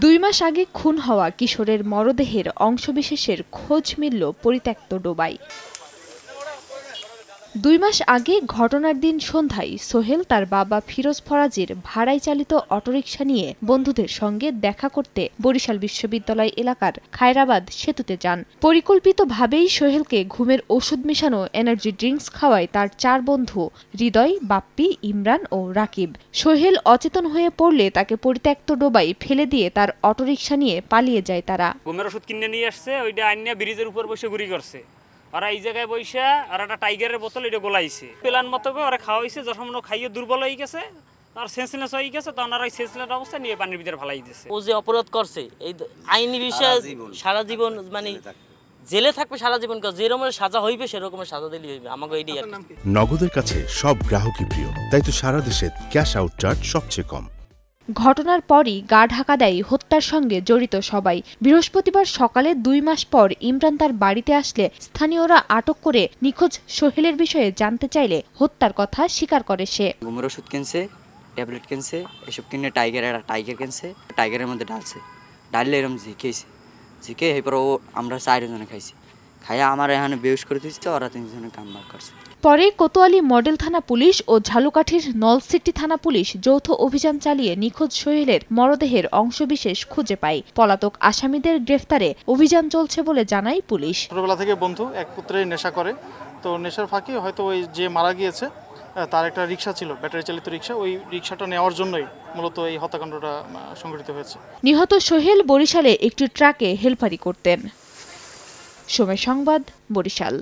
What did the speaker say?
2 মাস আগে খুন হওয়া কিশোরের মরদেহের অংশবিশেষের খোঁজ মিলল পরিত্যক্ত ডোবায়। 2 মাস আগে ঘটনার দিন সন্ধ্যায় সোহেল তার বাবা ফিরোজ ফরাজীর ভাড়ায় চালিত অটোরিকশা নিয়ে বন্ধুদের সঙ্গে দেখা করতে বরিশাল বিশ্ববিদ্যালয় এলাকার খায়রাবাদ সেতুতে যান। পরিকল্পিতভাবেই সোহেলকে ঘুমের ওষুধ মেশানো এনার্জি ড্রিঙ্কস খাওয়ায় তার 4 বন্ধু হৃদয়, বাপ্পি, ইমরান ও রাকিব। সোহেল অচেতন হয়ে পড়লে তাকে পরিত্যক্ত ডোবায় ফেলে দিয়ে তার অটোরিকশা নিয়ে পালিয়ে যায় তারা। ঘুমের ওষুধ কিনে নিয়ে আসছে, ওইটা আইনা ব্রিজের উপর বসে ঘুরি করছে। ওরা এই জায়গায় বইসা আর একটা টাইগারের বোতল এটা গোলাইছে, প্ল্যান মতো ওরা খাওয়াইছে। যখন খাইয়ে দুর্বল হয়ে গেছে, আর সেন্সলেস হয়ে গেছে, তখন আর ওই সেন্সলেস অবস্থা নিয়ে পানির ভিতরে ফেলাই দিয়েছে। ও যে অপরাধ করছে এই আইনি বিষয়ে সারা জীবন মানে জেলে থাকবে সারা জীবন, যেরকমের সাজা হইবে সেরকমের সাজা দিলেই হইবে। আমাকে এইটাই। নগদের কাছে সব গ্রাহকই প্রিয়, তাই তো সারা দেশে ক্যাশ আউট চার্জ সবচেয়ে কম। ঘটনার পরই গা ঢাকা দেয় হত্যার সঙ্গে জড়িত সবাই। বৃহস্পতিবার সকালে 2 মাস পর ইমরান তার বাড়িতে আসলে স্থানীয়রা আটক করে নিখোঁজ সোহেলের বিষয়ে জানতে চাইলে হত্যার কথা স্বীকার করে সে। ঘুমের ওষুধ কিনছে, ট্যাবলেট কিনছে, এসব কিনে টাইগার কিনছে, টাইগারের মধ্যে ডাললে এরকম ঝিকে এরপর ও আমরা 4 জনে খাইছি। খাইয়া আমার এখানে বেহুশ করে দিচ্ছে, ওরা 3 জনে কামবার করছে। পরে কোতোয়ালি মডেল থানা পুলিশ ও ঝালকাঠির নলছিটি থানা পুলিশ যৌথ অভিযান চালিয়ে নিখোঁজ সোহেলের মরদেহের অংশবিশেষ খুঁজে পায়। পলাতক আসামিদের গ্রেফতারে অভিযান চলছে বলে জানায় পুলিশ। ছোটবেলা থেকে বন্ধু, এক পুত্রেই নেশা করে, তো নেশার ফাঁকে হয়তো ওই যে মারা গিয়েছে তার একটা রিক্সা ছিল, ব্যাটারি চালিত রিক্সা, ওই রিক্সাটা নেওয়ার জন্যই মূলত এই হত্যাকাণ্ডটা সংঘটিত হয়েছে। নিহত সোহেল বরিশালে একটি ট্রাকে হেলপারি করতেন। সময় সংবাদ, বরিশাল।